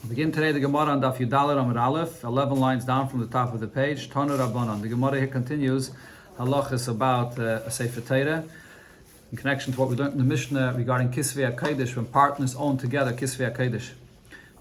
We begin today the Gemara on Daf Yudaled Amud Aleph, 11 lines down from the top of the page. Tanu Rabbanan. The Gemara here continues halachas about a Sefer Torah in connection to what we learned in the Mishnah regarding Kisvei HaKodesh, when partners own together Kisvei HaKodesh.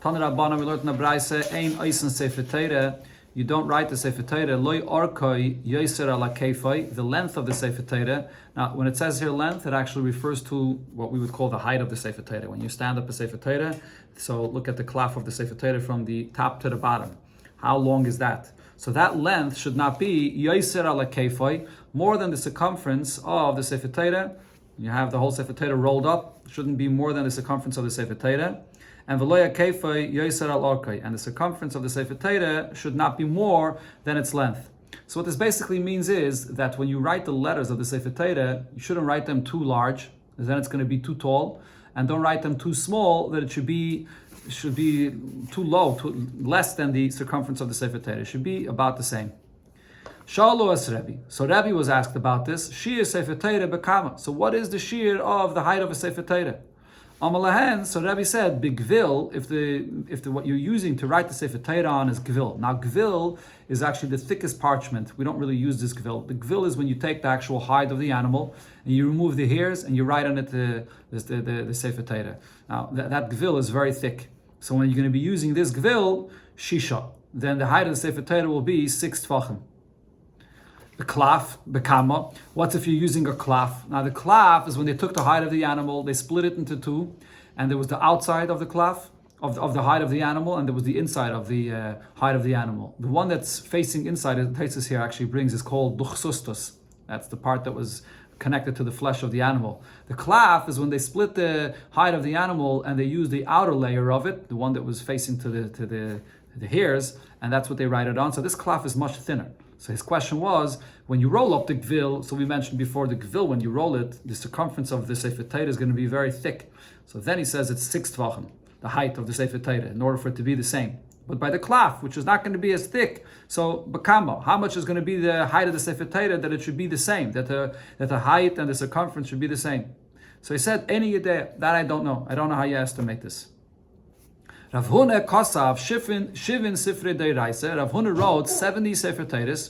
Tanu Rabbanan, we learned in the Braisa, Ein Eisen Sefer Torah. You don't write the Sefer Torah, Loi Orkoi Yoser Ala Keifai, the length of the Sefer Torah. Now, when it says here length, it actually refers to what we would call the height of the Sefer Torah. When you stand up a Sefer Torah, so look at the klaf of the Sefer Torah from the top to the bottom. How long is that? So that length should not be Yoser Ala Keifai, more than the circumference of the Sefer Torah. You have the whole Sefer Torah rolled up, it shouldn't be more than the circumference of the Sefer Torah. And v'loya keifai yoser al orkai, and the circumference of the Sefer Torah should not be more than its length. So what this basically means is that when you write the letters of the Sefer Torah, you shouldn't write them too large, because then it's going to be too tall, and don't write them too small, that it should be too low, less than the circumference of the Sefer Torah. It should be about the same. Shalu as Rebbe. So Rebbe was asked about this. Shir Sefer Torah bekama. So what is the shir of the height of a Sefer Torah? Amalahan, so Rebbe said, b'gvil, if the what you're using to write the Sefer Torah on is gvil. Now gvil is actually the thickest parchment. We don't really use this gvil. The gvil is when you take the actual hide of the animal and you remove the hairs and you write on it the Sefer Torah. Now that gvil is very thick. So when you're going to be using this gvil, shisha, then the height of the Sefer Torah will be 6 tfachim. The klaf, bekama. What's if you're using a klaf? Now the klaf is when they took the hide of the animal, they split it into two, and there was the outside of the klaf, of the hide of the animal, and there was the inside of the hide of the animal. The one that's facing inside, the Text here actually brings, is called duchsustus. That's the part that was connected to the flesh of the animal. The klaf is when they split the hide of the animal and they used the outer layer of it, the one that was facing to the hairs, and that's what they write it on. So this klaf is much thinner. So his question was, when you roll up the gvil, so we mentioned before the gvil, when you roll it, the circumference of the Sefer Torah is going to be very thick. So then he says it's 6 tvachim, the height of the Sefer Torah, in order for it to be the same. But by the klaf, which is not going to be as thick, so bakama, how much is going to be the height of the Sefer Torah that it should be the same, that the height and the circumference should be the same? So he said, any idea, that I don't know. I don't know how you estimate this. Rav Huna Kosav Shivin Sifrei Deiraisa. Rav Huna wrote 70 Sefer Torahs.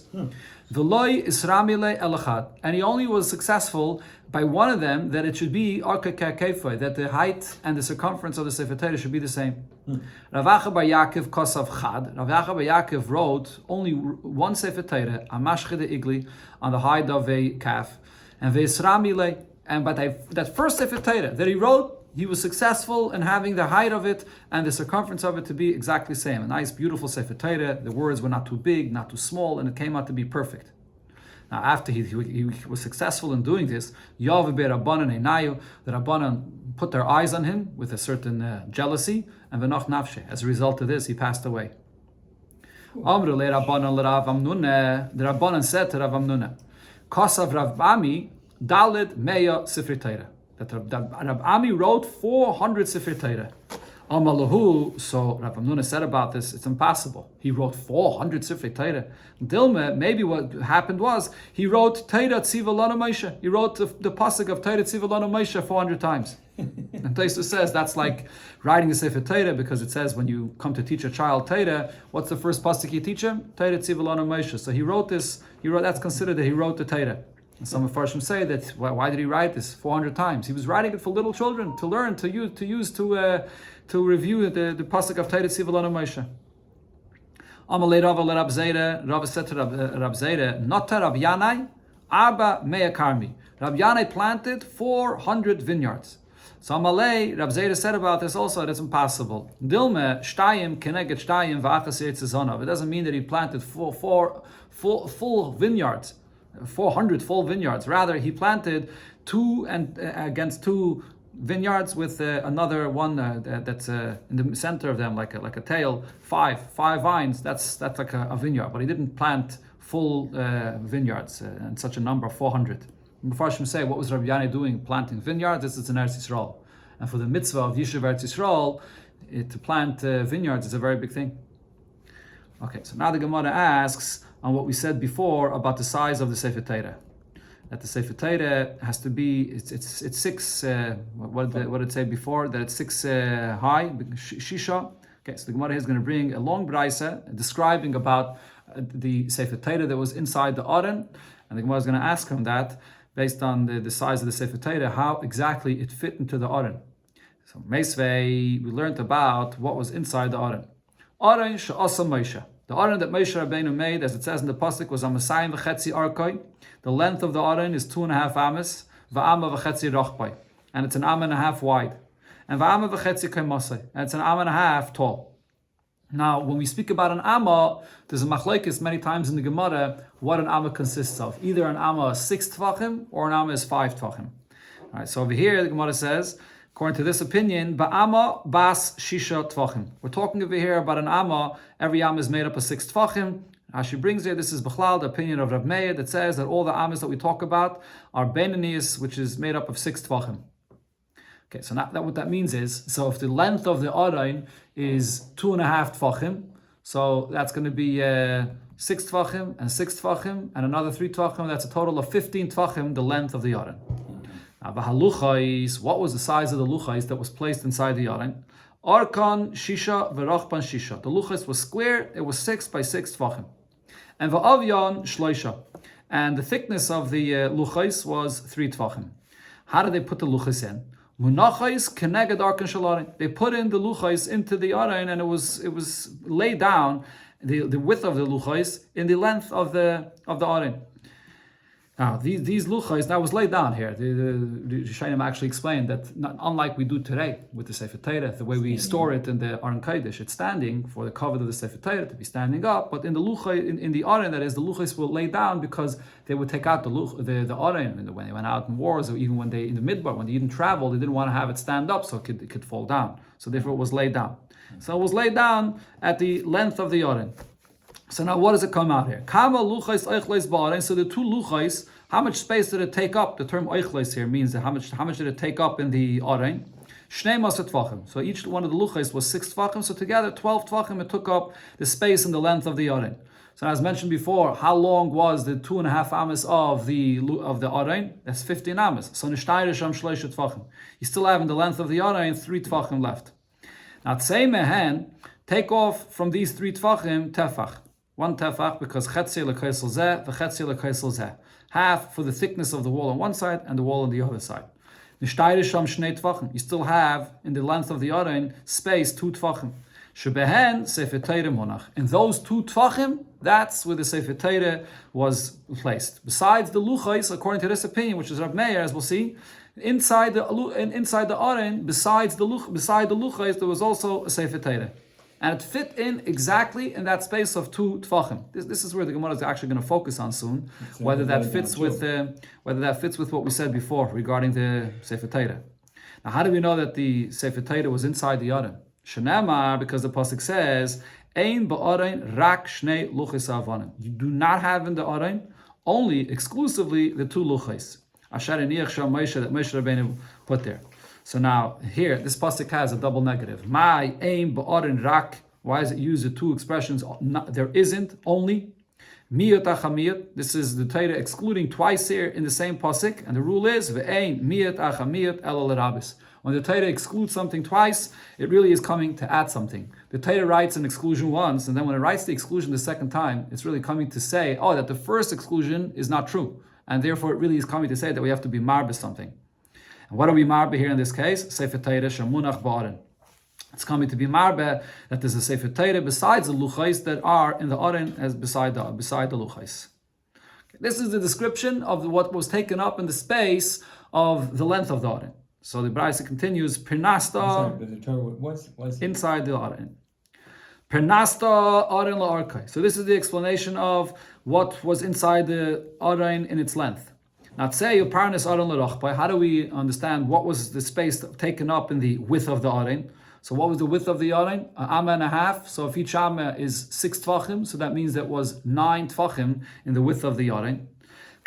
V'loi Isramile Elachad, and he only was successful by one of them, that it should be Arka Kefai, that the height and the circumference of the Sefer Torah should be the same. Rav Acha Bar Yaakov Kosav Chad. Rav Acha Bar Yaakov wrote only one Sefer Torah, Amashche de Igli, on the hide of a calf, and Ve'Isramile, and by that first Sefer Torah that he wrote, he was successful in having the height of it and the circumference of it to be exactly the same. A nice, beautiful Sefer Torah. The words were not too big, not too small, and it came out to be perfect. Now, after he was successful in doing this, Yav be Rabbanan Einayu, the Rabbanan put their eyes on him with a certain jealousy, and V'noch Nafshe. As a result of this, he passed away. Amru le Rabbanan l'Rav Amnuna. The Rabbanan said to Rav Amnuna, Kosav Rav Ami Daled Meya Sifrei Torah. That Rav Ami wrote 400 Sefer Torah. Amalahu, so Rav Amnuna said about this, it's impossible. He wrote 400 Sefer Torah. Dilma, maybe what happened was, he wrote Torah Tziva Lanu Moshe. He wrote the pasuk of Torah Tziva Lanu Moshe 400 times. And Tosfos says that's like writing the Sefer Torah, because it says when you come to teach a child Torah, what's the first pasuk you teach him? Torah Tziva Lanu Moshe. So he wrote this, that's considered that he wrote the Torah. And some Mepharshim say that why did he write this 400 times? He was writing it for little children to learn, to use to review the pasuk of Torah Tziva Lanu Moshe. Amalei Rava le Zera. Rava said to Rab Zera, Nota Rab Yanai Arba Mea Karmi. Rab Yanai planted 400 vineyards. So Amalei, Rab Zera said about this also, that it's impossible. Dilme Shtayim Keneget Shtayim V'achas Yitzizonov. It doesn't mean that he planted four full vineyards. 400 full vineyards. Rather, he planted 2 and against 2 vineyards with another one that's in the center of them, like a tail. 5 vines. That's like a vineyard. But he didn't plant full vineyards in such a number, 400. Mepharshim say, what was Rabbi Yanai doing planting vineyards? This is in Eretz Yisrael, and for the mitzvah of Yishuv Eretz Yisrael, to plant vineyards is a very big thing. Okay, so now the Gemara asks on what we said before about the size of the Sefer Torah. That the Sefer Torah has to be, it's 6, what did it say before? That it's 6 high, Shisha, Okay, so the Gemara is going to bring a long brisa describing about the Sefer Torah that was inside the Aron, and the Gemara is going to ask him that based on the size of the Sefer Torah, how exactly it fit into the Aron. So Meisvei, we learned about what was inside the Aron. Aron she'asa Moshe. The Aron that Moshe Rabbeinu made, as it says in the pasuk, was Amasayim v'chetzi arkoi. The length of the Aron is 2.5 amas, v'ama v'chetzi rachpai, and it's an amma and a half wide, and v'ama v'chetzi kaimasai, and it's an amma and a half tall. Now, when we speak about an amma, there's a machlekes many times in the Gemara what an amma consists of. Either an amma is 6 tvachim or an amma is 5 tvachim. All right, so over here the Gemara says, according to this opinion, ba'ama bas shisha tvachim. We're talking over here about an amma. Every amma is made up of 6 tvachim. As she brings here, this is Bechlal, the opinion of Rav Meir, that says that all the ammas that we talk about are benanias, which is made up of 6 tvachim. Okay, so now what that means is, so if the length of the Aron is 2.5 tvachim, so that's going to be 6 tvachim and 6 tvachim and another 3 tvachim. That's a total of 15 tvachim, the length of the Aron. Now, v'haluchais, what was the size of the luchais that was placed inside the Aron? Arkan shisha v'rachpan shisha. The luchais was square. It was 6 by 6 tvachim. And v'avyan shloisha. And the thickness of the luchais was 3 tvachim. How did they put the luchais in? Munachais keneged arkan shalarin. They put in the luchais into the Aron, and it was laid down, the width of the luchais in the length of the Aron. Now these luchais, that was laid down here. The Shainim actually explained that unlike we do today with the Sefer Torah, the way we store it in the Aron Kodesh, it's standing for the cover of the Sefer Torah to be standing up. But in the luchai, in the Aron, that is, the luchais were laid down because they would take out the Aron when they went out in wars, or even when they in the midbar, when they didn't travel, they didn't want to have it stand up so it could fall down. So therefore it was laid down. So it was laid down at the length of the Aron. So now what does it come out here? Kama luchais eichleis ba'aron. So the 2 luchais, how much space did it take up? The term eichleis here means that how much did it take up in the Aron? Shnei masat tvachim. So each one of the luchais was 6 tvachim. So together 12 tvachim, it took up the space and the length of the Aron. So as mentioned before, how long was the 2.5 amas of the Aron? That's 15 amas. So nishtayre sham shloisha tvachim. You still have in the length of the Aron 3 tvachim left. Now tzei mehen, take off from these 3 tvachim tefach. 1 tefach, because chetzi lekaisel zeh, v'chetzi lekaisel zeh. Half for the thickness of the wall on one side and the wall on the other side. Nishtayre sham shnei tvachim. You still have in the length of the Aron space 2 tvachim. Shebehen Sefer Torah monach. In those 2 tvachim, that's where the Sefer Torah was placed. Besides the luchais, according to this opinion, which is Rav Meir, as we'll see, inside the Aron, beside the luchais, there was also a Sefer Torah. And it fit in exactly in that space of 2 tvachim. This is where the Gemara is actually going to focus on soon, whether that fits with what we said before regarding the Sefer Torah. Now, how do we know that the Sefer Torah was inside the Aron? Shenamar, because the pasuk says, "Ein ba'aron rak shnei luchis avanim." You do not have in the Aron only exclusively the 2 luchis. Asher eniach sham Moshe, that Moshe Rabbeinu put there. So now here, this pasuk has a double negative. My aim ba'aron rak. Why does it use the 2 expressions? There isn't only. Miyot achamiyot. This is the Torah excluding twice here in the same pasuk, and the rule is ve'ein miyot achamiyot ela l'rabis. When the Torah excludes something twice, it really is coming to add something. The Torah writes an exclusion once, and then when it writes the exclusion the second time, it's really coming to say, that the first exclusion is not true, and therefore it really is coming to say that we have to be marbe something. And what are we marbe here in this case? Sefer Torah shamunach ba'aron. It's coming to be marbe that there's a Sefer Torah besides the luchais that are in the Aron as beside the luchais. Okay. This is the description of what was taken up in the space of the length of the Aron. So the Brisa continues, Pernasta, inside the Aron. Pernasta Aron la'arkai. So this is the explanation of what was inside the Aron in its length. Now, say Parnas Aron l'rachpai. How do we understand what was the space taken up in the width of the Aron? So what was the width of the Aron? An amma and a half. So if each amma is 6 tvachim, so that means that was 9 tvachim in the width of the Aron.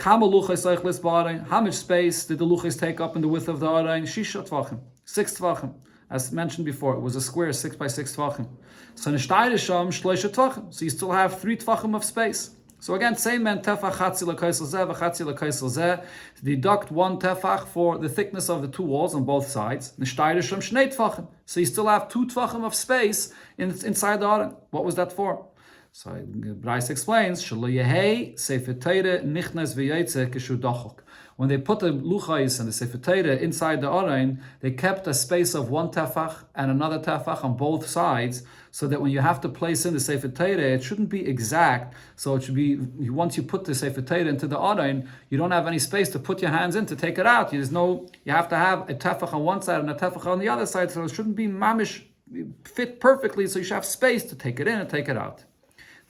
How much space did the luchais take up in the width of the Aron? Shisha tvachim, 6 tvachim. As mentioned before, it was a square 6 by 6 tvachim. So nishtayre sham shloisha tvachim. So you still have 3 tvachim of space. So again, same man tefach chatzi l'kaisel zeh v'chatzi l'kaisel zeh. Deduct one tefach for the thickness of the two walls on both sides. Nishtayre shem shnei tefachim. So you still have 2 tefachim of space inside the aron. What was that for? So Bryce explains, Shelo yehei sefer Torah nichnas v'yotze kishu dachok. When they put the luchais and the sefer Torah inside the aron, they kept a space of 1 tefach and another tefach on both sides, so that when you have to place in the sefer Torah, it shouldn't be exact. So it should be, once you put the sefer Torah into the aron, you don't have any space to put your hands in to take it out. You have to have a tefach on one side and a tefach on the other side, so it shouldn't be mamish fit perfectly. So you should have space to take it in and take it out.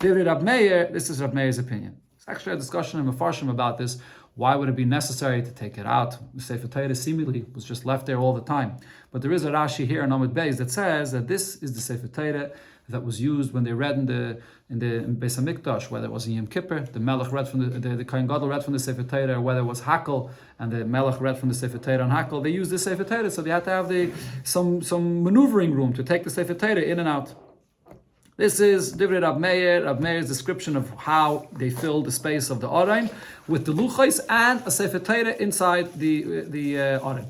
Rab Meir, this is Rab Meir's opinion. It's actually a discussion in Mefarshim about this. Why would it be necessary to take it out? The Sefer Torah seemingly was just left there all the time. But there is a Rashi here in Amud Beis that says that this is the Sefer Torah that was used when they read in the Beis Hamikdash, whether it was in Yom Kippur, the Melech read from the Kohen Gadol read from the Sefer Torah, or whether it was Hakel and the Melech read from the Sefer Torah on Hakel. They used the Sefer Torah, so they had to have some maneuvering room to take the Sefer Torah in and out. This is Divrei Rab Meir, Rab Meir's description of how they filled the space of the Aron with the Luchais and a Sefer Torah inside the Aron.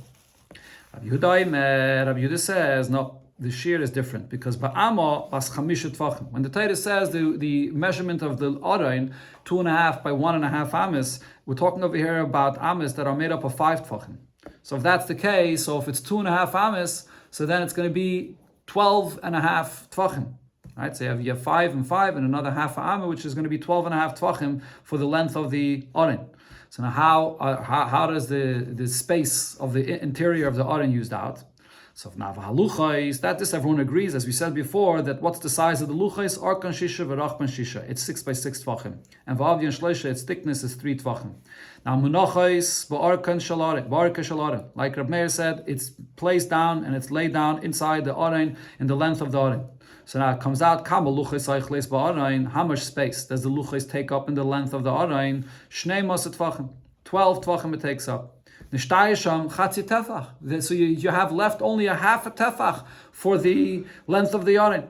Rabbi Yehuda says, no, the shear is different, because Ba'ama was chamisha tvachim. When the Torah says the measurement of the Aron, 2.5 by 1.5 amas, we're talking over here about amas that are made up of 5 tvachim. So if that's the case, so if it's 2.5 amas, so then it's going to be 12.5 tvachim. Right, so you have 5 and 5 and another half amma, which is going to be 12.5 tvachim for the length of the aron. So now how does the space of the interior of the aron used out? So now haluchais, that this everyone agrees, as we said before, that what's the size of the luchais? Arkan shisha v'rachban shisha. It's 6 by 6 tvachim, and v'avyan shleisha, its thickness is 3 tvachim. Now munachais ba'arkan shalarim, ba'arka shalarim. Like Rab Meir said, it's placed down and it's laid down inside the aron in the length of the aron. So now it comes out, how much space does the luchais take up in the length of the aron? 12 tvachim it takes up. So you have left only a half a tefach for the length of the aron.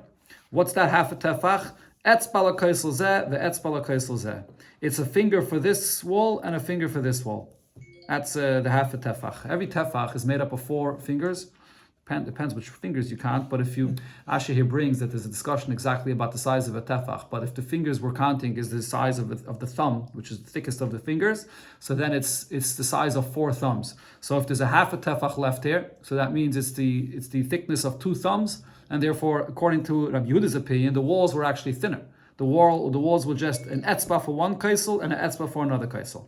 What's that half a tefach? It's a finger for this wall and a finger for this wall. That's the half a tefach. Every tefach is made up of 4 fingers. Depends which fingers you count, but if you, Asher here brings that there's a discussion exactly about the size of a tefach, but if the fingers we're counting is the size of the thumb, which is the thickest of the fingers, so then it's the size of 4 thumbs. So if there's a half a tefach left here, so that means it's the thickness of 2 thumbs, and therefore, according to Rabbi Yehuda's opinion, the walls were actually thinner. The walls were just an etzba for one kaisel and an etzba for another kaisel.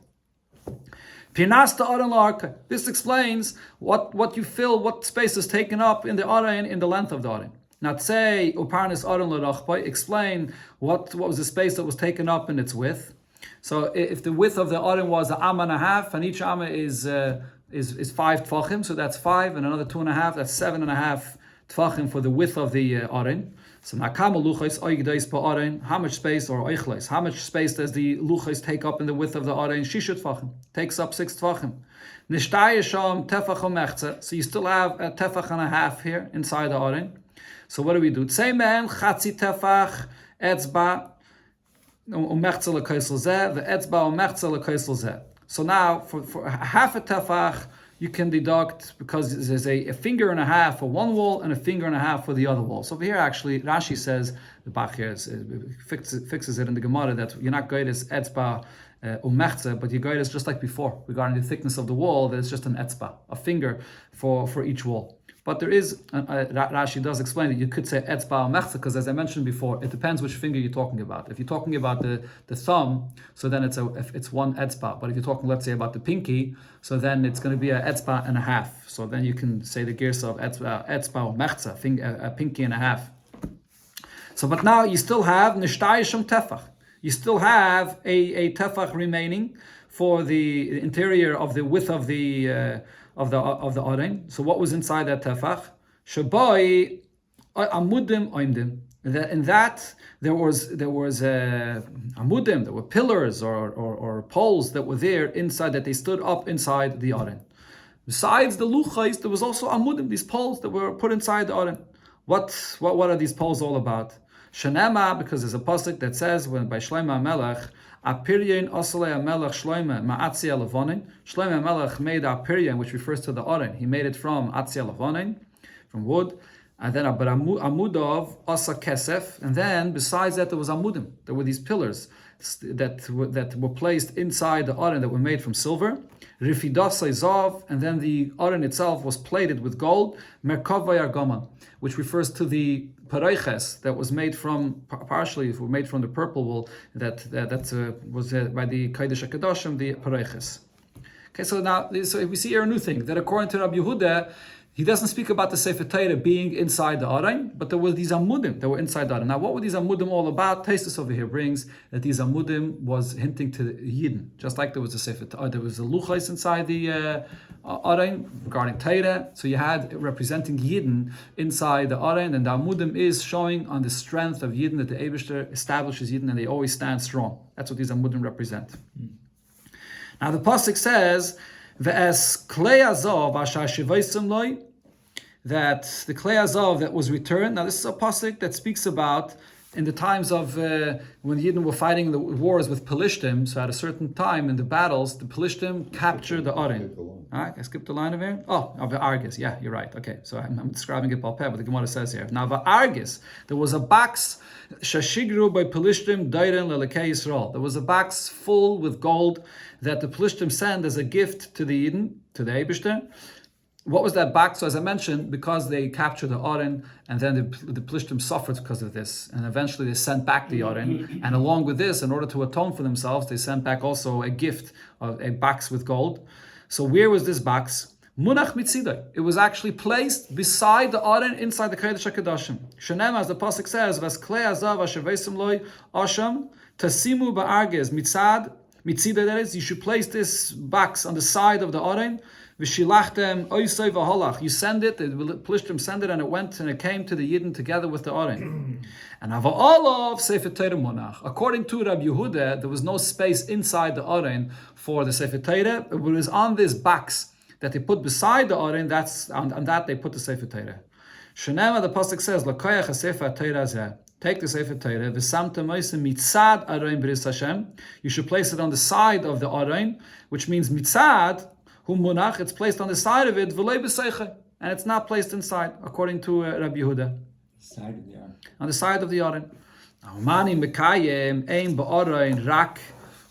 This explains what you fill, what space is taken up in the aron in the length of the aron. Now say uparnis aron l'rachbai, explain what was the space that was taken up in its width. So if the width of the aron was 1.5 amma, and each amma is 5 tvachim, so that's 5 and another 2.5, that's 7.5 tvachim for the width of the aron. So now, how much space or oichleis? How much space does the luchais take up in the width of the aron? Shisha tvachim takes up 6 tvachim. Nishtayesham tefach umechza. So you still have a tefach and a half here inside the aron. So what do we do? Tzei men chatzi tefach etzba umechza lekaisel zeh ve'etzba umechza lekaisel zeh. So now for half a tefach, you can deduct, because there's a finger and a half for one wall and a finger and a half for the other wall. So over here, actually, Rashi says, the Bach here fixes it in the Gemara, that you're not going as etzba umechze, but you're going as just like before, regarding the thickness of the wall, that it's just an etzba, a finger for each wall. But there is, Rashi does explain that you could say etzba umechze, because as I mentioned before, it depends which finger you're talking about. If you're talking about the thumb, so then it's one etzba. But if you're talking, let's say, about the pinky, so then it's going to be a etzba and a half. So then you can say the girsa of etzba umechze, a pinky and a half. So, but now you still have nishtayisham tefach. You still have a tefach remaining for the interior of the width of the aron. So what was inside that tefach? Shabai amudim oimdim. In that there was amudim. There were pillars or poles that were there inside, that they stood up inside the aron. Besides the luchais, there was also amudim, these poles that were put inside the aron. What are these poles all about? Shenema, because there's a pasuk that says when by Shlomo Melech, Apiryon Osalei Melech Shlomo Ma'atzia Levonin. Shlomo Melech made Apiryon, which refers to the Oren. He made it from Atzia Levonin, from wood. And then Amudov Asa Kesef. And then besides that, there was Amudim. There were these pillars that were placed inside the Oren that were made from silver. Rifidasai Zav, and then the Oren itself was plated with gold. Merkavay Argama, which refers to the pareiches that was made from, partially made from the purple wool that was by the Kodesh HaKadoshim, the pareiches. Okay, so now so we see here a new thing, that according to Rabbi Yehuda, he doesn't speak about the Sefer Torah being inside the Aron, but there were these Amudim that were inside the Aron. Now, what were these Amudim all about? Tosfos over here brings that these Amudim was hinting to the Yidden, just like there was a Sefer Torah, there was a Luchais inside the Aron regarding Torah. So you had representing Yidden inside the Aron, and the Amudim is showing on the strength of Yidden, that the Eibishter establishes Yidden and they always stand strong. That's what these Amudim represent. Now the pasuk says, "Ve'es klei azov asher shivaisim loi," that the klei azov that was returned. Now this is a pasuk that speaks about in the times of when the Yidden were fighting the wars with Pelishtim. So at a certain time in the battles, the Pelishtim captured the Aron. Alright, I skipped the line over here. Oh, of the Argis. Yeah, you're right. Okay, so I'm describing it Balpeh, but the Gemara says here. Now, the Argis, there was a box shashigru by Pelishtim dairen lelekei Yisrael. There was a box full with gold that the Pelishtim sent as a gift to the Yidden, to the Eibishter. What was that box? So as I mentioned, because they captured the Aron, and then the Pelishtim suffered because of this, and eventually they sent back the Aron, and along with this, in order to atone for themselves, they sent back also a gift of a box with gold. So where was this box? Munach mitzidai. It was actually placed beside the Aron inside the Kodesh HaKadoshim. Shenem, as the pasuk says, "Vas klei azav asher veisim loi asham tasimu ba'argez mitzad mitzidai." That is, you should place this box on the side of the Aron. V'shilachtem oisei v'holach. You send it, the Pelishtim send it, and it went and it came to the Yidden together with the Aron. And Ava'olov Sefer Torah Monach. According to Rabbi Yehuda, there was no space inside the Aron for the Sefer Torah. It was on this box that they put beside the Aron. That's on that they put the Sefer Torah. Shenema, the pasuk says, "L'koyach haSefer Torah zeh." Take the Sefer Torah, v'samtem moisim mitzad Aron b'ris Hashem. You should place it on the side of the Aron, which means mitzad. Munach, it's placed on the side of it, and it's not placed inside, according to Rabbi Yehuda. Side of the Aron. On the side of the Aron.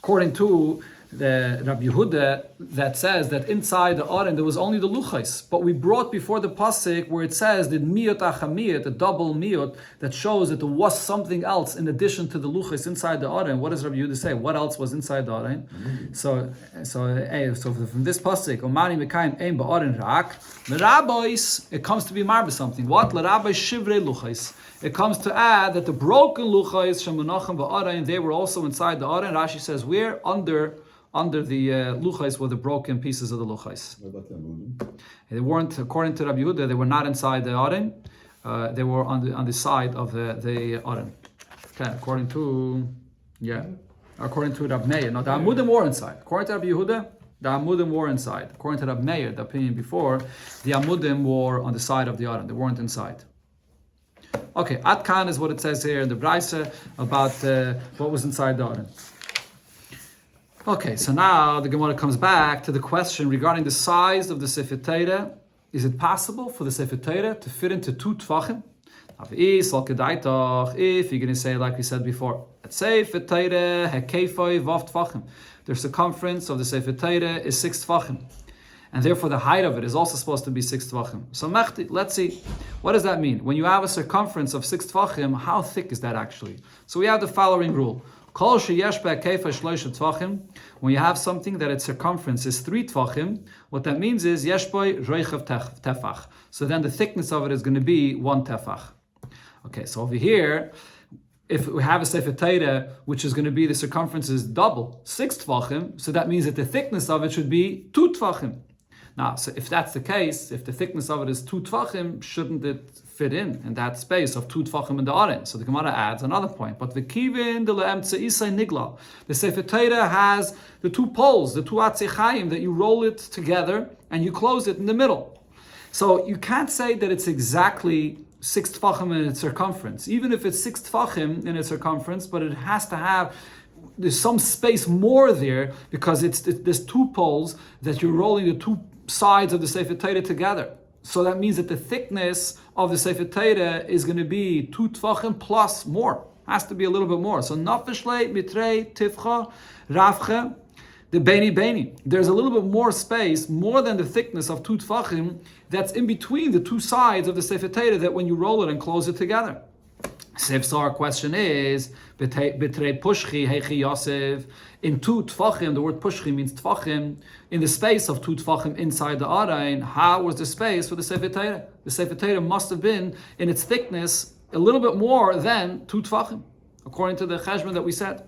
According to the Rabbi Yehuda, that says that inside the Aron there was only the luchais, but we brought before the pasuk where it says that miyot achamiyot, a double miyot, that shows that there was something else in addition to the luchais inside the Aron. What does Rabbi Yehuda say? What else was inside the Aron? So from this pasuk, Omani mekayim ein ba'aron rak, l'rabbis, it comes to be marba something. What? L'rabbis shivrei luchais. It comes to add that the broken luchais shemunachim ba'aron, they were also inside the Aron. Rashi says we're under the luchais were the broken pieces of the luchais. What about the Amudim? They weren't, according to Rabbi Yehuda, they were not inside the Aron. They were on the side of the Aron. Okay, according to Rabbi Meir. No, the Amudim were inside. According to Rabbi Yehuda, the Amudim were inside. According to Rabbi Meir, the opinion before, the Amudim were on the side of the Aron. They weren't inside. Okay, Atkan is what it says here in the Braisa about what was inside the Aron. Okay, so now the Gemara comes back to the question regarding the size of the Sefer Torah. Is it possible for the Sefer Torah to fit into 2 tvachim? If you're going to say, like we said before, Sefer Torah hekefoi vav tvachim, the circumference of the Sefer Torah is 6 tvachim, and therefore the height of it is also supposed to be 6 tvachim. So let's see, what does that mean? When you have a circumference of 6 tvachim, how thick is that actually? So we have the following rule. When you have something that its circumference is 3 tvachim, what that means is yeshboi reichav tefach. So then the thickness of it is going to be 1 tefach. Okay, so over here, if we have a Sefer Torah which is going to be the circumference is double, 6 tvachim, so that means that the thickness of it should be 2 tvachim. Now, so if that's the case, if the thickness of it is 2 tvachim, shouldn't it fit in that space of 2 tvachim in the Aron? So the Gemara adds another point. But the kivin de le'emtze isay nigla. The Sefer Torah has the 2 poles, the 2 atzechayim, that you roll it together and you close it in the middle. So you can't say that it's exactly 6 tfachim in its circumference. Even if it's 6 tfachim in its circumference, but it has to have, there's some space more there because there's 2 poles that you're rolling the 2 sides of the Sefer Torah together. So that means that the thickness of the Sefer Torah is going to be 2 tfachim plus more. Has to be a little bit more. So nafishle, mitrei, tifcha, ravche, the beni. There's a little bit more space, more than the thickness of 2 tfachim, that's in between the 2 sides of the Sefer Torah that when you roll it and close it together. So our question is, bitrei pushchi heichi Yosef, in 2 tfachim, the word pushchi means tfachim, in the space of 2 tfachim inside the Arain, how was the space for the Sefer Torah? The Sefer Torah must have been, in its thickness, a little bit more than 2 tfachim, according to the cheshbon that we said.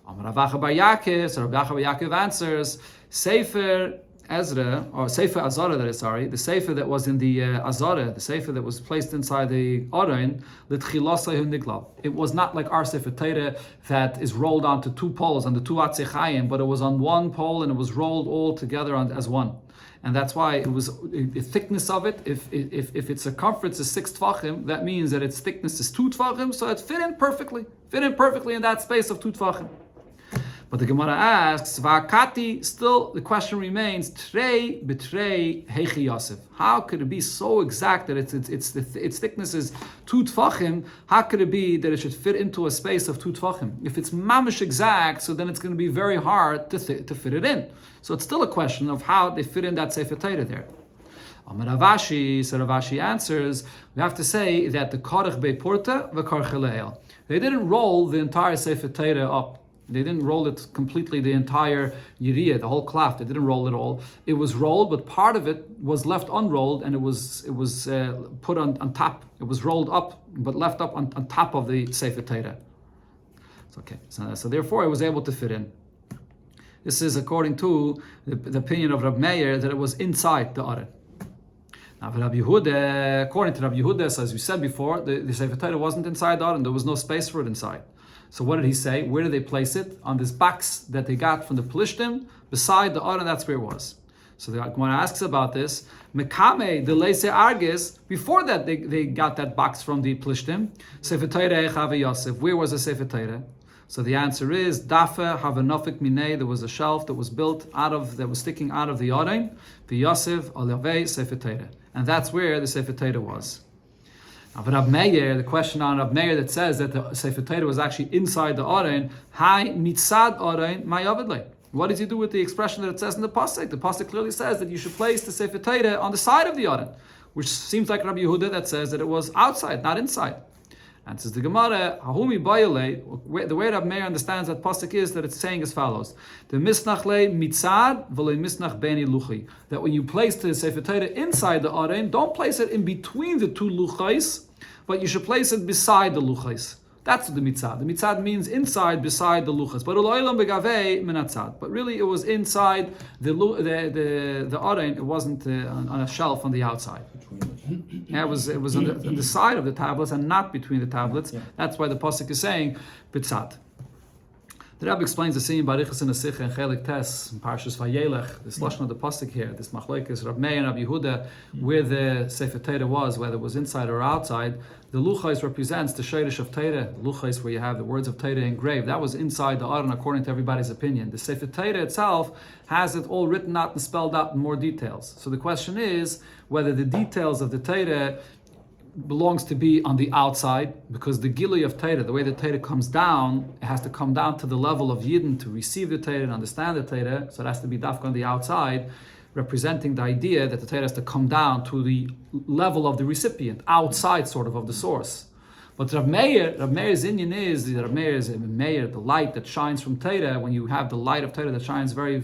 Rav Acha bar Yaakov, so Rav Acha bar Yaakov answers, Sefer Ezra, or Sefer Azara, the Sefer that was in the Azara, the Sefer that was placed inside the Aron, l'tchilasei niglal. It was not like our Sefer Torah that is rolled onto 2 poles, on the 2 atzechayim, but it was on 1 pole and it was rolled all together as one. And that's why it was the thickness of it. If its circumference is 6 tfachim, that means that its thickness is 2 tfachim, so it fit in perfectly in that space of 2 tfachim. But the Gemara asks, Va'akati, still the question remains, Trei b'trei heichi Yosef. How could it be so exact that its thickness is 2 tfachim? How could it be that it should fit into a space of 2 tfachim? If it's mamish exact, so then it's going to be very hard to fit it in. So it's still a question of how they fit in that Sefer Torah there. Rav Ashi answers, we have to say that the Karech Be'porta v'Karcheleil. They didn't roll the entire Sefer Torah up. They didn't roll it completely, the entire Yiriyah, the whole clef. They didn't roll it all. It was rolled, but part of it was left unrolled, and it was put on top. It was rolled up, but left up on top of the Sefer Torah. Okay, so therefore it was able to fit in. This is according to the opinion of Rab Meir that it was inside the Aron. Now, Rabbi Yehuda, according to Rabbi Yehuda, so as we said before, the Sefer Torah wasn't inside the Aron. There was no space for it inside. So what did he say? Where did they place it? On this box that they got from the Plishtim, beside the Aron, that's where it was. So the Gemara asks about this. Mekame, the Leise Argis, before that they got that box from the Plishtim. Sefer Torah Echave Yosef. Where was the Sefer Torah? So the answer is, Dafa Havanofik Minei, there was a shelf that was that was sticking out of the Aron, the Yosef, Olavei, Sefer Torah. And that's where the Sefer Torah was. Now, for Rab Meir, the question on Rab Meir that says that the Sefer Torah was actually inside the Aron, Hai mitzad Aron ma'yavidle. What does he do with the expression that it says in the pasuk? The pasuk clearly says that you should place the Sefer Torah on the side of the Aron, which seems like Rabbi Yehuda that says that it was outside, not inside. And says the Gemara, Hahumi bayale, the way Rab Meir understands that pasuk is that it's saying as follows: the misnachle mitzad v'le misnach beni luchi. That when you place the Sefer Torah inside the Aron, don't place it in between the 2 luchais, but you should place it beside the luchais. That's the mitzad. The mitzad means inside, beside the luchas. But uloilam begavei minatzad. But really, it was inside the Aron. It wasn't on a shelf on the outside. Yeah, it was on the side of the tablets and not between the tablets. Yeah. That's why the pasuk is saying bitzad. The Rebbe explains the same Barichas in the Sikha and Chelik Tes in Parshas Vayelech. This lashon of the pasuk here, this machlokes Rab Meir and Rab Yehuda, where the Sefer Torah was, whether it was inside or outside. The luchais represents the shirish of Torah, luchais where you have the words of Torah engraved. That was inside the Aron according to everybody's opinion. The Sefer Torah itself has it all written out and spelled out in more details. So the question is whether the details of the Torah belongs to be on the outside, because the Gilui of Torah, the way the Torah comes down, it has to come down to the level of Yidden to receive the Torah and understand the Torah, so it has to be dafka on the outside, representing the idea that the Torah has to come down to the level of the recipient, outside sort of the source. But Rav Meir's Indian is, the light that shines from Torah, when you have the light of Torah that shines very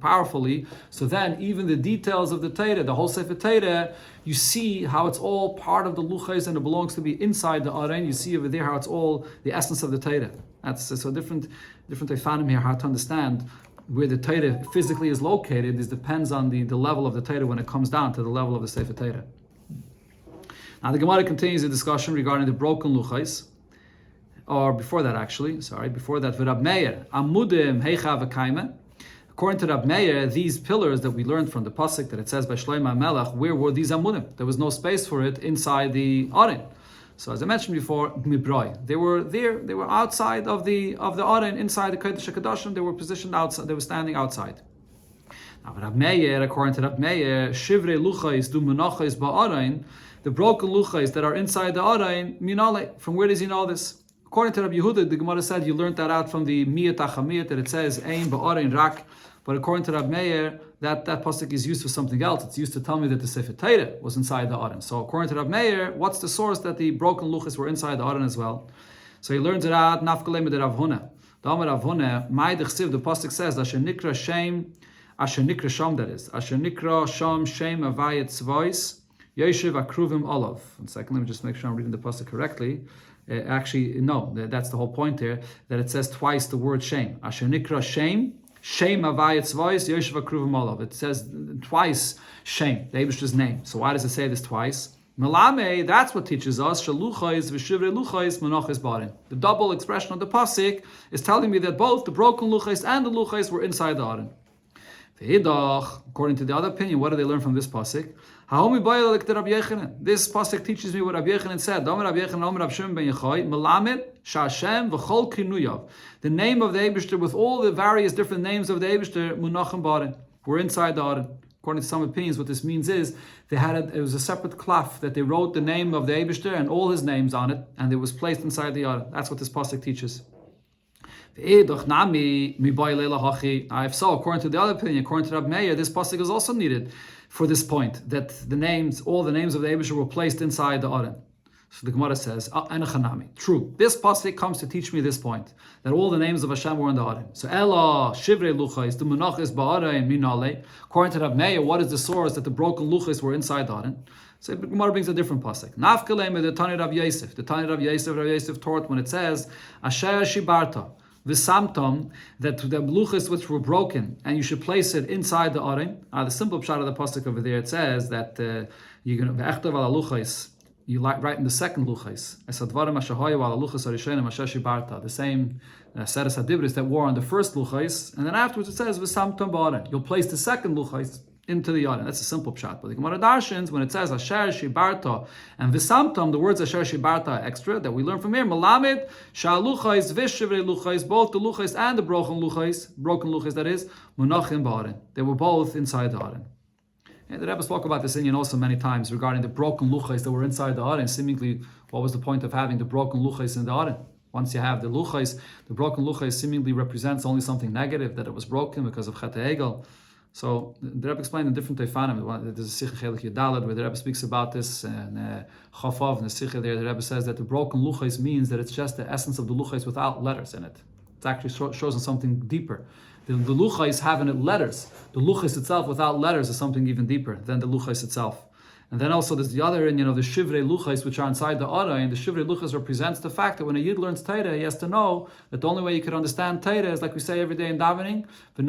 powerfully, so then even the details of the Torah, the whole Sefer Torah, you see how it's all part of the luchais and it belongs to be inside the Aron. You see over there how it's all the essence of the Torah. That's so different tefanim here, how to understand where the Torah physically is located. This depends on the level of the Torah when it comes down to the level of the Sefer Torah. Now the Gemara continues the discussion regarding the broken luchais, or before that, V'Rab Meir, Amudim Heicha V'Kaima. According to Rab Meir, these pillars that we learned from the pasuk that it says by Shlomo HaMelech, where were these amunim? There was no space for it inside the aron. So as I mentioned before, mibroi, they were there. They were outside of the aron, inside the Kodesh HaKadoshim. They were positioned outside. They were standing outside. Now, Rab Meir, according to Rab Meir, shivrei luchais du menachos ba'aron, the broken luchais that are inside the aron, minale. From where does he know this? According to Rabbi Yehuda, the Gemara said you learned that out from the Miyat Achamiyat that it says ein ba'aron rak. But according to Rab Meir, that pasuk is used for something else. It's used to tell me that the Sefer Torah was inside the aron. So according to Rab Meir, what's the source that the broken luchas were inside the aron as well? So he learns it out. Nafkalei mit Rav Huna. The Amar Rav Huna, Mai Dechsiv. The pasuk says Asher Nikra Shem, Asher Nikra Sham. That is Asher Nikra Sham Shem Avayet Tzvois Yeshiv Akruvim Olav. One second, let me just make sure I'm reading the pasuk correctly. Actually, no, that's the whole point here. That it says twice the word Shem. Asher Nikra Shem. Shem Avayet's voice, Yeshiv Akruvim Olav. It says twice Shem, the Eibishter's name. So why does it say this twice? Melame, that's what teaches us. Shaluchais v'shivrei luchais menachos ba'aron. The double expression of the pasuk is telling me that both the broken luchais and the luchais were inside the aron. V'hidach, according to the other opinion, what do they learn from this pasuk? This pasuk teaches me what Rabbi Yechanan said. The name of the Eibishter with all the various different names of the Eibishter, Munachim Ba'aron, were inside the aron. According to some opinions, what this means is it was a separate klaf that they wrote the name of the Eibishter and all his names on it, and it was placed inside the aron. That's what this pasuk teaches. If so, according to the other opinion, according to Rab Meir, this pasuk is also needed for this point, that all the names of the Eibishter were placed inside the aron. So the Gemara says, true. This pasuk comes to teach me this point, that all the names of Hashem were in the aron. So Ela, Shivrei Luchais, the Menachos Ba'aron, Minale. According to Rab Meir, what is the source that the broken Luchais were inside the aron? So the Gemara brings a different pasuk. Nafkalei the Tani Rav Yosef. The Tani Rav Yosef taught when it says, Asher Shibarta, V'samtom, that the luchas which were broken, and you should place it inside the aron. The simple pshat of the pasuk over there, it says that you're going to ve'echtav ala luchas. You write in the second luchas. Esadvarim ashahoyu ala luchas arishonim asher shibarta. The same set of sadibris that were on the first luchas, and then afterwards it says v'samtom ba'aron. You'll place the second luchas into the aron. That's a simple pshat. But the Gemara Darshans, when it says Asher Shibarta and V'samtam, the words Asher Shibarta are extra that we learn from here. Malamed Sha'luchais V'shivrei Luchais, both the Luchais and the broken Luchais, that is Munachim Ba'aron. They were both inside the aron. And the Rebbe spoke about this Inyan also many times regarding the broken Luchais that were inside the aron. Seemingly, what was the point of having the broken Luchais in the aron? Once you have the Luchais, the broken Luchais seemingly represents only something negative, that it was broken because of Chet HaEgel. So the Rebbe explained in different Teifanim. There's a Sikha Chelik Yudalad where the Rebbe speaks about this, and Chafav in the Sikha there, the Rebbe says that the broken luchais means that it's just the essence of the luchais without letters in it. It actually shows on something deeper. The luchais have in it letters. The luchais itself without letters is something even deeper than the luchais itself. And then also there's the other Inyan of the Shivrei Luchais, which are inside the aron, and the Shivrei Luchais represents the fact that when a Yid learns Torah, he has to know that the only way you could understand Torah is like we say every day in davening, that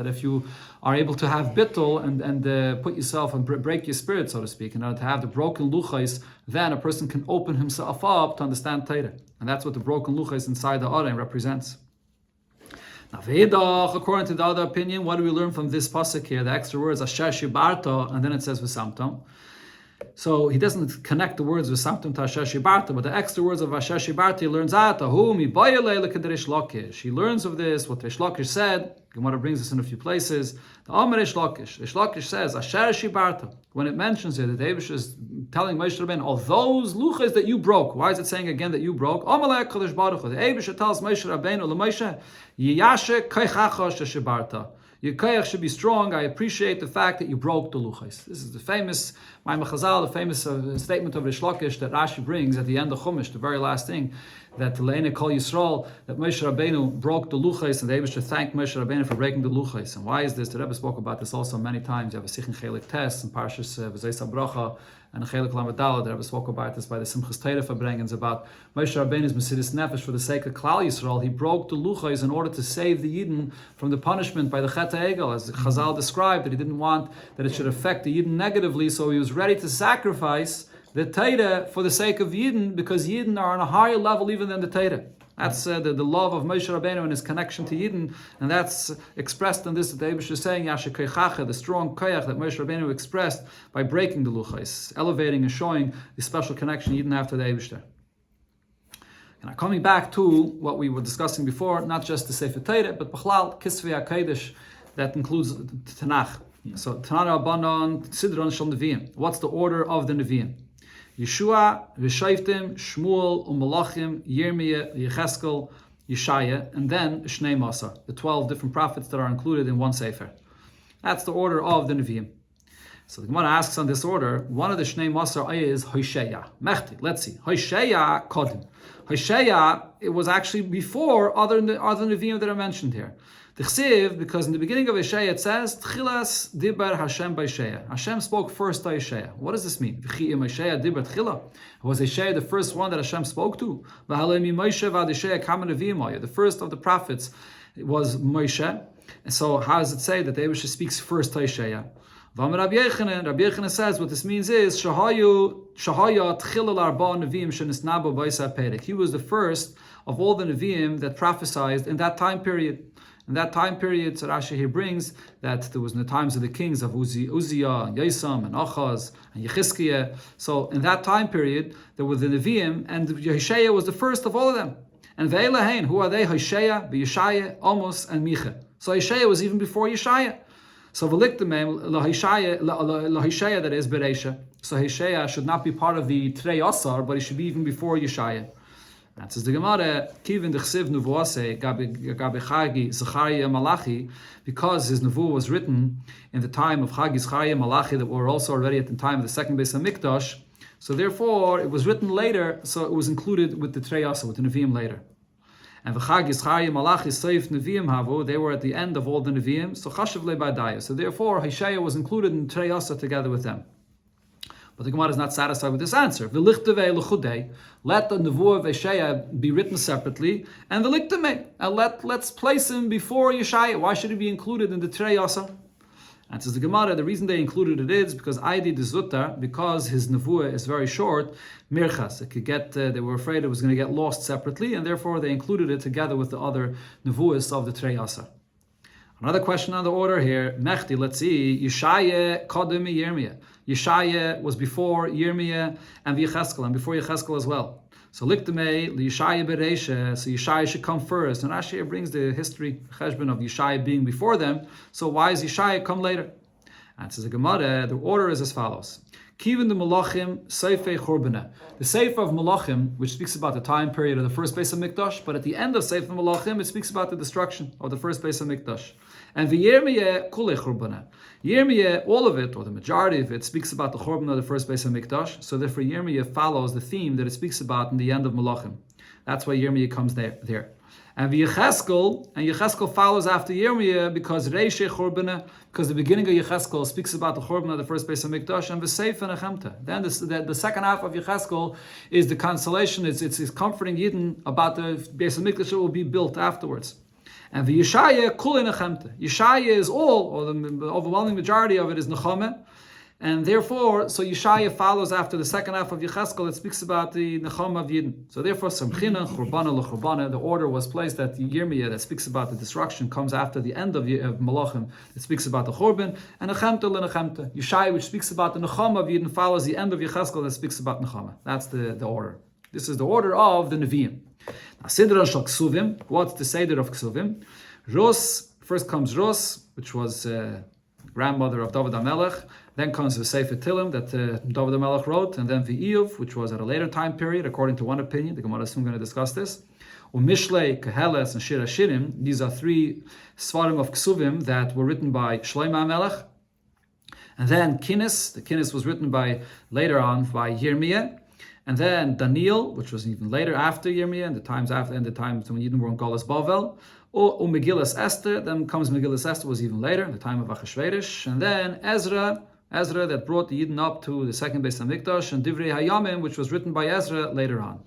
if you are able to have bittul and put yourself and break your spirit, so to speak, in order to have the broken Luchais, then a person can open himself up to understand Torah. And that's what the broken Luchais inside the aron represents. Now, according to the other opinion, what do we learn from this pasuk here? The extra words Asher Shibarta, and then it says V'samtam. So he doesn't connect the words V'samtam to Asher Shibarta, but the extra words of Asher Shibarta he learns out. He learns of this what Rish Lakish said. Gemara brings this in a few places. The Amar Rish Lakish says Asher Shibarta. When it mentions here that David is telling Moshe Rabbeinu, all those luchas that you broke. Why is it saying again that you broke? Amalek Kadosh Baruch Hu. The Eibush tells Moshe Rabbeinu, LeMoshe, Yiyashe Keichacha Sheshibarta. Your koyach should be strong. I appreciate the fact that you broke the luchais. This is the famous Maimon Chazal, the famous statement of Rish Lakish that Rashi brings at the end of Chumash, the very last thing, that Le'ene Kol Yisrael, that Moshe Rabbeinu broke the luchais, and the Eibush should thank Moshe Rabbeinu for breaking the luchais. And why is this? The Rebbe spoke about this also many times. You have a Sichin Chelik Test and Parshas V'zeis HaBracha, and a Chelik Lamadala. The Rebbe spoke about this by the Simchas Torah Farbrengens, about Moshe Rabbeinu's Mesiris Nefesh for the sake of Klal Yisrael. He broke the luchais in order to save the Yidden from the punishment by the Chet HaEgel, as Chazal described, that he didn't want that it should affect the Yidden negatively, so he was ready to sacrifice the Torah for the sake of Yidden, because Yidden are on a higher level even than the Torah. That's the love of Moshe Rabbeinu and his connection to Yidden, and that's expressed in this, that the Eibush is saying, Yasher Koichacha, the strong koyach that Moshe Rabbeinu expressed by breaking the luchos, elevating and showing the special connection Yidden have to the Eibush. Now, coming back to what we were discussing before, not just the Sefer Torah, but B'chlal, Kisvei HaKodesh, that includes Tanakh. So, Tanara Abanon, Sidron Shal Nevi'im. What's the order of the Nevi'im? Yeshua, Rishaytim, Shmuel, Malachim, Yirmiyah, Yecheskel, Yeshaya, and then Shnei Masa, the 12 different prophets that are included in one Sefer. That's the order of the Nevi'im. So the Gemara asks on this order, one of the Shnei Masa is Hosheya. Mechti, let's see. Hosheya Kodim. Hosheya, it was actually before other Nevi'im that are mentioned here. The Chsiv, because in the beginning of Yeshaya it says, Tchilas dibar Hashem by Yeshaya. Hashem spoke first to Yeshaya. What does this mean? V'chi im Yeshaya dibar tchila. Was Yeshaya the first one that Hashem spoke to? V'halei mi Moshe v'ad Yeshaya kama nevi'im hayu. The first of the prophets was Moshe. And so how does it say that the Eibush speaks first to Yeshaya? Rabbi Yechanan says what this means is Shahaya tchilal arba nevi'im shenisnabo b'isa perek. He was the first of all the nevi'im that prophesied in that time period. In that time period, so Rashi here brings that there was in the times of the kings of Uzziah, and Yosam, and Achaz, and Yechizkiah. So in that time period, there were the Nevi'im, and Yeshaya was the first of all of them. And Ve'elahain, who are they? Hoshea, Yeshaya, Amos, and Micha. So Yeshaya was even before Yeshaya. So V'liktamem, Lahishaya, that is Bereisha. So Yeshaya should not be part of the Trei Asar, but he should be even before Yeshaya. That says the Gemara, Kivin dechsiv nuvuase gabe Chagi Zechariah Malachi, because his nevuah was written in the time of Chagi Zechariah Malachi that were also already at the time of the second Beis Hamikdash. So therefore, it was written later, so it was included with the Trei Asa, with the Nevi'im later. And the Chagi Zechariah Malachi Seif Nevi'im Havu, they were at the end of all the Nevi'im. So Chashav Le'Badaya. So therefore, Hoshea was included in Trei Asa together with them. But the Gemara is not satisfied with this answer. Let the Nevuah of Yeshaya be written separately, and the Lichtavei, and let's place him before Yeshaya. Why should he be included in the Trei Asa? And says the Gemara, the reason they included it is because Aidi de Zutar, because his Nevuah is very short, Mirchas, it could get, they were afraid it was going to get lost separately, and therefore they included it together with the other Nevuahs of the Trei Asa. Another question on the order here, Mechti, let's see, Yeshaya Kodem Yirmiyah. Yeshaya was before Yirmiyah and Yecheskel, and before Yecheskel as well. So Liktamei, Yeshaya Bereisha, so Yeshaya should come first. And Rashi brings the history, Cheshbon of Yeshaya being before them. So why is Yeshaya come later? And says the Gemara, the order is as follows. Kivin the Malachim, Seifei Chorbana. The Sefer of Malachim, which speaks about the time period of the first Beis Hamikdash, but at the end of Sefer Malachim, it speaks about the destruction of the first Beis Hamikdash. And the Yirmiyah Kulei Chorbana. Yirmiyah, all of it, or the majority of it, speaks about the Chorban of the first Beis Hamikdash. So therefore Yirmiyah follows the theme that it speaks about in the end of Malachim. That's why Yirmiyah comes there. And Yecheskel follows after Yirmiyah because Reishe Chorbana, because the beginning of Yecheskel speaks about the Chorban of the first Beis Hamikdash, and V'seif and Achemta. Then the second half of Yecheskel is the consolation, it's comforting Yidden about the Beis Hamikdash that will be built afterwards. And the Yeshaya Kulei Nechemta. Yeshaya is all, or the overwhelming majority of it is Nechama. And therefore, so Yeshaya follows after the second half of Yecheskel that speaks about the Nechama of Yidden. So therefore, Samchina, Churbana, Lechurbana, the order was placed that Yirmiyah that speaks about the destruction comes after the end of Malachim that speaks about the Churban, and Nechemta leNechemta. Yeshaya, which speaks about the Nechama of Yidden, follows the end of Yecheskel that speaks about Nechama. That's the order. This is the order of the Nevi'im. Now, Sidra Shal Ksuvim, what's the Seder of Ksuvim? Ros, first comes Ros, which was grandmother of David HaMelech. Then comes the Sefer Tilim that David HaMelech wrote, and then V'iyuv, which was at a later time period, according to one opinion. The Gemara is soon going to discuss this. Mishlei, Keheles, and Shir HaShirim. These are three Svarim of Ksuvim that were written by Shlomo HaMelech. And then Kinnis, the Kinnis was written later on by Yirmiyah. And then Daniel, which was even later after Yirmiyah, and the times when Yidden were in Golas Bavel. Or Megillas Esther, then comes Megillas Esther, was even later, in the time of Achashverosh. And then Ezra that brought the Yidden up to the second Beis Hamikdash, and Divrei Hayamim, which was written by Ezra later on.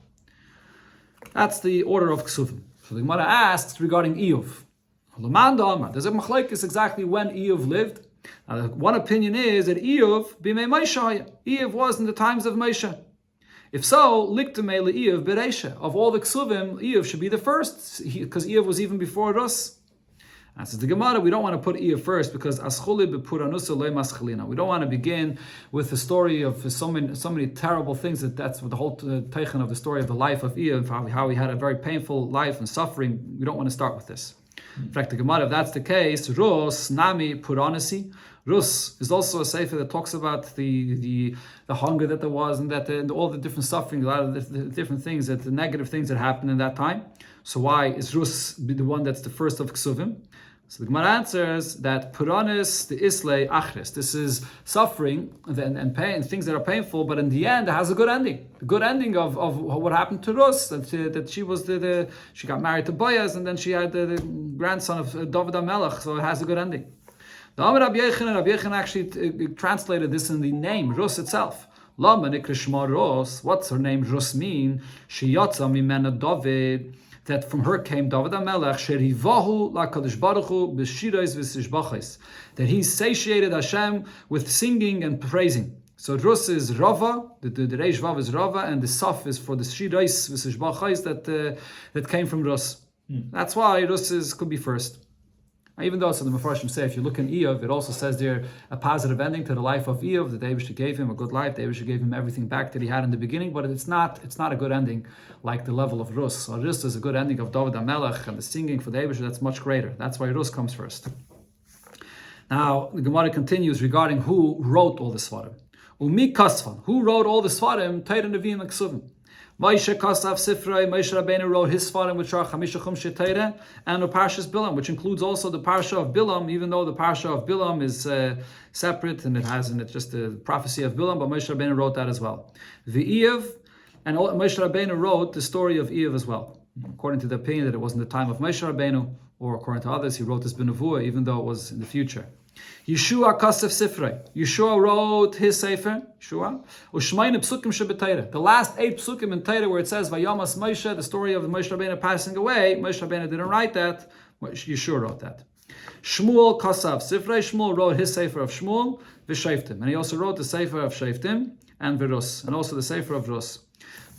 That's the order of Ksuvim. So the Gemara asks regarding Iyov. There's a machlokes exactly when Iyov lived. Now, one opinion is that Eov b'mei Moshe. Eov was in the times of Moshe. If so, liktamei le'Eov bereisha. Of all the ksuvim, Eov should be the first, because Eov was even before Rus. And says the Gemara, we don't want to put Eov first because aschuli b'puranusa loy maschalina. We don't want to begin with the story of so many terrible things. That's the whole teichen of the story of the life of Eov, how he had a very painful life and suffering. We don't want to start with this. In fact, the Gemara, if that's the case, Rus nami puranasi. Rus is also a sefer that talks about the hunger that there was and that and all the different suffering, a lot of the different things, that the negative things that happened in that time. So why is Rus be the one that's the first of Ksuvim? So the Gemara answers that Puranis the Islay Achris. This is suffering and pain, things that are painful, but in the end it has a good ending. The good ending of what happened to Rus, that she was she got married to Boaz and then she had the grandson of David HaMelech, so it has a good ending. The Amar Rabbi Yechon actually translated this in the name Rus itself. Lama Nikrishma Rus. What's her name Rus mean? She yotza mimena David. That from her came David HaMelech, sherivahu lakadosh baruch hu b'shirais v'sishbachis. That he satiated Hashem with singing and praising. So Rus is Rava, the Reish Vav is Rava, and the Saf is for the shirais v'sishbachis that came from Rus. That's why Rus could be first. Even though, so the Mefarshim say, if you look in Eov, it also says there a positive ending to the life of Eov, that Eibusha gave him a good life, Eibusha gave him everything back that he had in the beginning, but it's not a good ending like the level of Rus. So Rus is a good ending of David HaMelech, and the singing for the Eibusha, that's much greater. That's why Rus comes first. Now, the Gemara continues regarding who wrote all the Svarim. Umi Kasvan, who wrote all the Svarim, Torah, Nevi'im, and Ksuvim. Moshe Kasav Sifrei, Moshe Rabbeinu wrote his Svarim, which are Chamisha Chumshe Torah, and the Parshas Bilam, which includes also the Parsha of Bilam, even though the Parsha of Bilam is separate and it has in it just the prophecy of Bilam, but Moshe Rabbeinu wrote that as well. The Eov, and Moshe Rabbeinu wrote the story of Eov as well. According to the opinion that it was in the time of Moshe Rabbeinu, or according to others, he wrote this Benavua, even though it was in the future. Yeshua Kasef Sifrei. Yeshua wrote his Sefer. Yeshua. Ushmayne Psukim Shebetayre. The last 8 Psukim in Torah where it says Vayamas Moshe, the story of Moshe Rabbeinu passing away. Moshe Rabbeinu didn't write that. Yeshua wrote that. Shmuel Kasav Sifrei. Shmuel wrote his Sefer of Shmuel, V'Sheftim. And he also wrote the Sefer of Sheftim and V'Rus. And also the Sefer of Rus.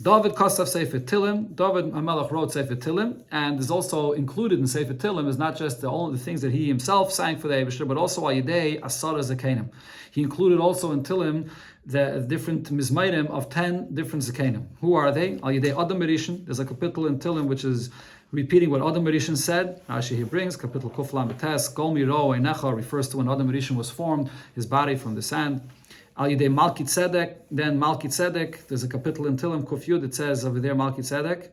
David Kasav Sefer Tilim. David HaMelech wrote Sefer Tilim, and is also included in Sefer Tilim is not just the things that he himself sang for the Eibusher, but also Ayidei Asara Zakenim. He included also in Tilim the different mizmairim of 10 different Zakenim. Who are they? Ayidei Adam Merishin. There's a capital in Tilim which is repeating what Adam Merishin said. Rashi he brings capital Kuflam Betes Gol Miro Einecha refers to when Adam Merishin was formed, his body from the sand. Al Yidei Malki Tzedek, then Malki Tzedek, there's a capital in Tilim Kuf Yud, it says over there Malki Tzedek.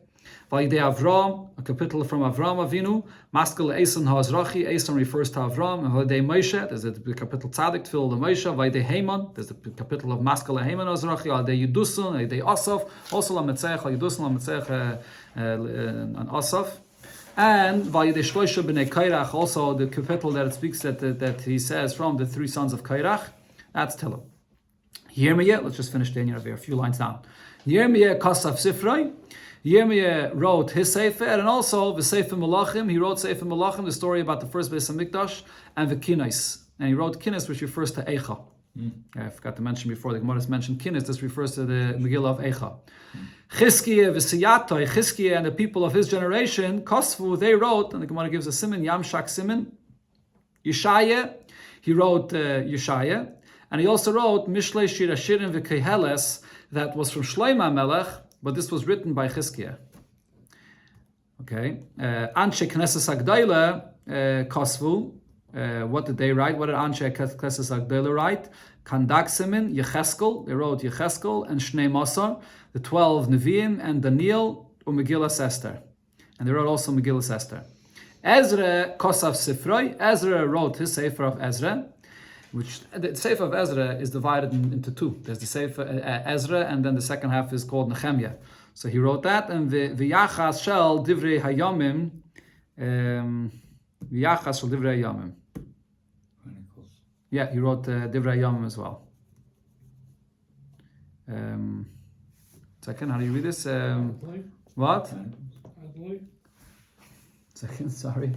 Al Yidei Avram, a capital from Avram Avinu. Maskel Eson HaAzrachi, Eson refers to Avram. Al Yidei Moshe, there's a capital Tzedek, Tfil the Moshe. Al Yidei Haman, there's a capital of Maskel Haman HaAzrachi. Al Yidei Yudusun, Al Yidei Asaf, also La Metzech, Al Yudusun, La Metzech, and Asaf. And Vayidei Shloisha B'nei Kairach, also the capital that it speaks that he says from the 3 sons of Kairach, that's Tilim. Yirmiyah, let's just finish the Inyan over here, a few lines down. Yirmiyah Kasav Sifrei. Yirmiyah wrote his Sefer, and also the Sefer Malachim. He wrote Sefer Malachim, the story about the first Beis HaMikdash, and the Kinais. And he wrote Kinais, which refers to Eicha. I forgot to mention before, the Gemara has mentioned Kinais, this refers to the Megillah of Eicha. Chizkiah, V'Siyatoi, Chizkiah, and the people of his generation, Kosvu, they wrote, and the Gemara gives a siman, Yamshak siman. Yeshaya, he wrote Yeshaya. And he also wrote Mishlei Shir Hashirim V'Keheles, that was from Shlomo Melech, but this was written by Chizkiah. Okay. Anshe Knesses Agdaila Kosvu. What did they write? What did Anshe Knesses Agdaila write? Kandak Simin, Yecheskel. They wrote Yecheskel and Shnei Mosar, the 12 Nevi'im, and Daniel, Megillas Esther. And they wrote also Megillas Esther. Ezra Kosav Sifroi. Ezra wrote his Sefer of Ezra, which the Sefer of Ezra is divided into 2. There's the Sefer Ezra, and then the second half is called Nehemiah. So he wrote that, and V'yachas shel divrei hayomim, V'yachas shel divrei hayomim. Yeah, he wrote divrei hayomim as well. Second, how do you read this? What? Second, sorry.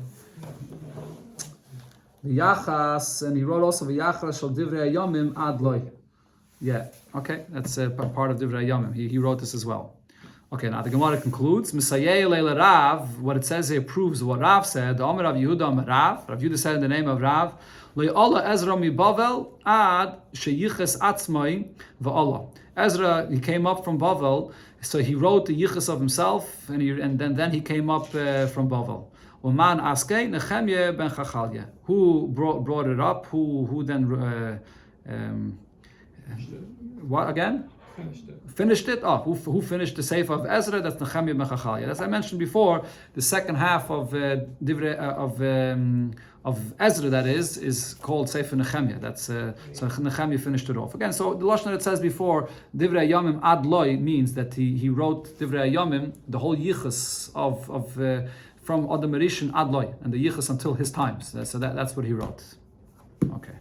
V'yachas, and he wrote also V'yachas shel divrei yomim ad loy. Yeah, okay, that's part of divrei yomim. He wrote this as well. Okay, now the Gemara concludes, Misayei leila Rav, what it says here proves what Rav said. The Omer Rav Yehuda Omer Rav Yehuda said in the name of Rav, Le'ola Ezra mi Bavel ad sheyiches atzmai v'ola. Ezra, he came up from Bavel, so he wrote the yichus of himself, and then he came up from Bavel. Uman askei Nechemye ben Chachalya. Who brought it up? Who then what again? Finished it. Who finished the Sefer of Ezra? That's Nechemya ben Chachalya. As I mentioned before, the second half of of Ezra, that is called Sefer Nechemya. That's so Nechemya finished it off again. So the lashon that it says before Divrei Yomim ad loy means that he wrote Divrei Yomim, the whole yichus of from Adam Rishon ad loy, and the yichus until his times. So that's what he wrote. Okay.